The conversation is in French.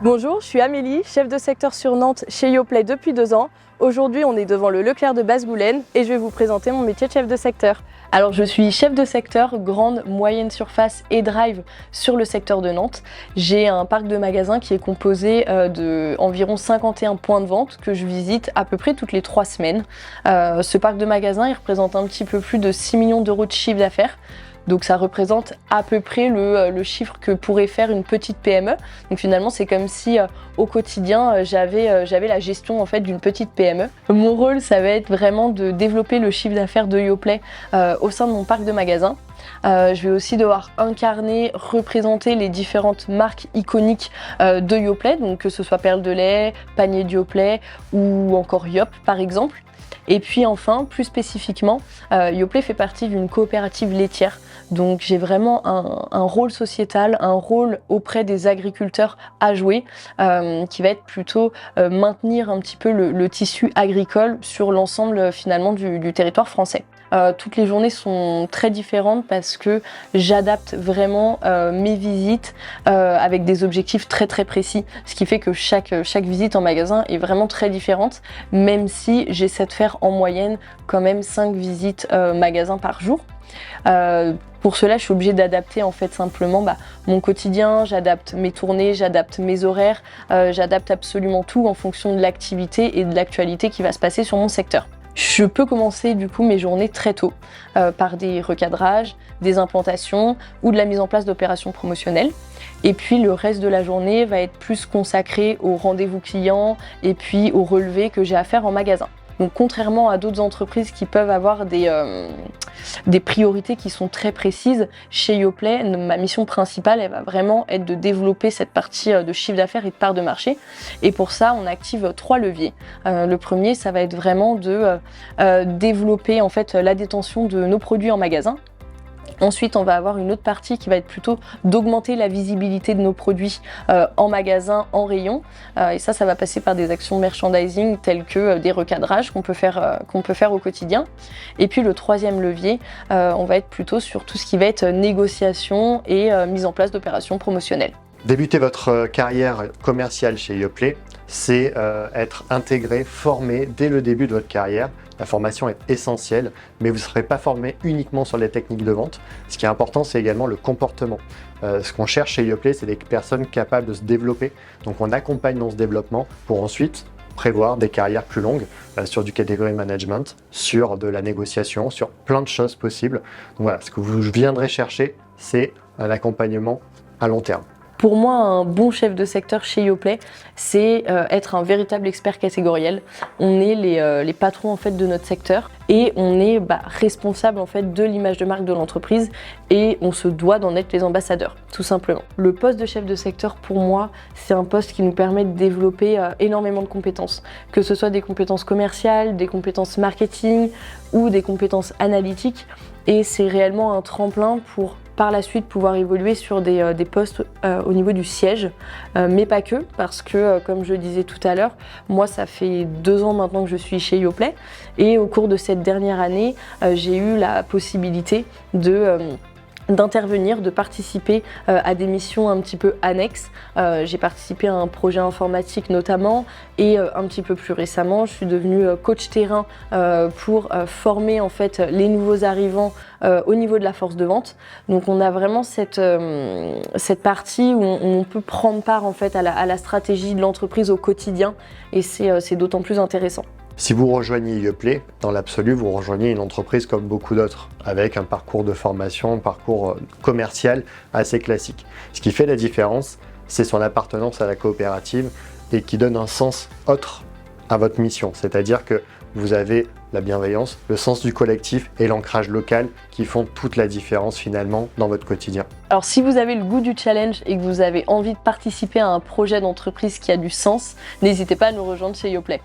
Bonjour, je suis Amélie, chef de secteur sur Nantes chez Yoplait depuis 2 ans. Aujourd'hui, on est devant le Leclerc de Basse-Goulaine et je vais vous présenter mon métier de chef de secteur. Alors, je suis chef de secteur grande, moyenne surface et drive sur le secteur de Nantes. J'ai un parc de magasins qui est composé d'environ 51 points de vente que je visite à peu près toutes les 3 semaines. Ce parc de magasins, il représente un petit peu plus de 6 millions d'euros de chiffre d'affaires. Donc ça représente à peu près le chiffre que pourrait faire une petite PME. Donc finalement c'est comme si au quotidien j'avais la gestion en fait d'une petite PME. Mon rôle ça va être vraiment de développer le chiffre d'affaires de Yoplait au sein de mon parc de magasins. Je vais aussi devoir incarner, représenter les différentes marques iconiques de Yoplait, donc que ce soit Perle de lait, Panier de Yoplait ou encore Yop par exemple. Et puis enfin, plus spécifiquement, Yoplait fait partie d'une coopérative laitière. Donc j'ai vraiment un rôle sociétal, un rôle auprès des agriculteurs à jouer, qui va être plutôt maintenir un petit peu le tissu agricole sur l'ensemble finalement du territoire français. Toutes les journées sont très différentes parce que j'adapte vraiment mes visites avec des objectifs très précis, ce qui fait que chaque visite en magasin est vraiment très différente, même si j'essaie de faire en moyenne quand même 5 visites magasins par jour. Pour cela, je suis obligée d'adapter en fait simplement mon quotidien, j'adapte mes tournées, j'adapte mes horaires, j'adapte absolument tout en fonction de l'activité et de l'actualité qui va se passer sur mon secteur. Je peux commencer du coup mes journées très tôt par des recadrages, des implantations ou de la mise en place d'opérations promotionnelles. Et puis le reste de la journée va être plus consacré aux rendez-vous clients et puis aux relevés que j'ai à faire en magasin. Donc contrairement à d'autres entreprises qui peuvent avoir des priorités qui sont très précises, chez Yoplait, ma mission principale, elle va vraiment être de développer cette partie de chiffre d'affaires et de part de marché. Et pour ça, on active 3 leviers. Le premier, ça va être vraiment de développer en fait la détention de nos produits en magasin. Ensuite, on va avoir une autre partie qui va être plutôt d'augmenter la visibilité de nos produits en magasin, en rayon. Et ça va passer par des actions merchandising telles que des recadrages qu'on peut faire au quotidien. Et puis le troisième levier, on va être plutôt sur tout ce qui va être négociation et mise en place d'opérations promotionnelles. Débuter votre carrière commerciale chez Yoplait, c'est être intégré, formé dès le début de votre carrière. La formation est essentielle, mais vous ne serez pas formé uniquement sur les techniques de vente. Ce qui est important, c'est également le comportement. Ce qu'on cherche chez Yoplait, c'est des personnes capables de se développer. Donc on accompagne dans ce développement pour ensuite prévoir des carrières plus longues sur du category management, sur de la négociation, sur plein de choses possibles. Donc voilà, ce que vous viendrez chercher, c'est un accompagnement à long terme. Pour moi, un bon chef de secteur chez Yoplait, c'est être un véritable expert catégoriel. On est les patrons en fait de notre secteur et on est responsable en fait de l'image de marque de l'entreprise et on se doit d'en être les ambassadeurs, tout simplement. Le poste de chef de secteur, pour moi, c'est un poste qui nous permet de développer énormément de compétences, que ce soit des compétences commerciales, des compétences marketing ou des compétences analytiques. Et c'est réellement un tremplin pour par la suite pouvoir évoluer sur des postes au niveau du siège, mais pas que, parce que comme je le disais tout à l'heure, moi ça fait 2 ans maintenant que je suis chez Yoplait et au cours de cette dernière année, j'ai eu la possibilité d'intervenir, de participer à des missions un petit peu annexes. J'ai participé à un projet informatique notamment et un petit peu plus récemment, je suis devenue coach terrain pour former en fait les nouveaux arrivants au niveau de la force de vente. Donc on a vraiment cette partie où on peut prendre part en fait à la stratégie de l'entreprise au quotidien et c'est d'autant plus intéressant. Si vous rejoignez Yoplait, dans l'absolu, vous rejoignez une entreprise comme beaucoup d'autres, avec un parcours de formation, un parcours commercial assez classique. Ce qui fait la différence, c'est son appartenance à la coopérative et qui donne un sens autre à votre mission. C'est-à-dire que vous avez la bienveillance, le sens du collectif et l'ancrage local qui font toute la différence finalement dans votre quotidien. Alors si vous avez le goût du challenge et que vous avez envie de participer à un projet d'entreprise qui a du sens, n'hésitez pas à nous rejoindre chez Yoplait.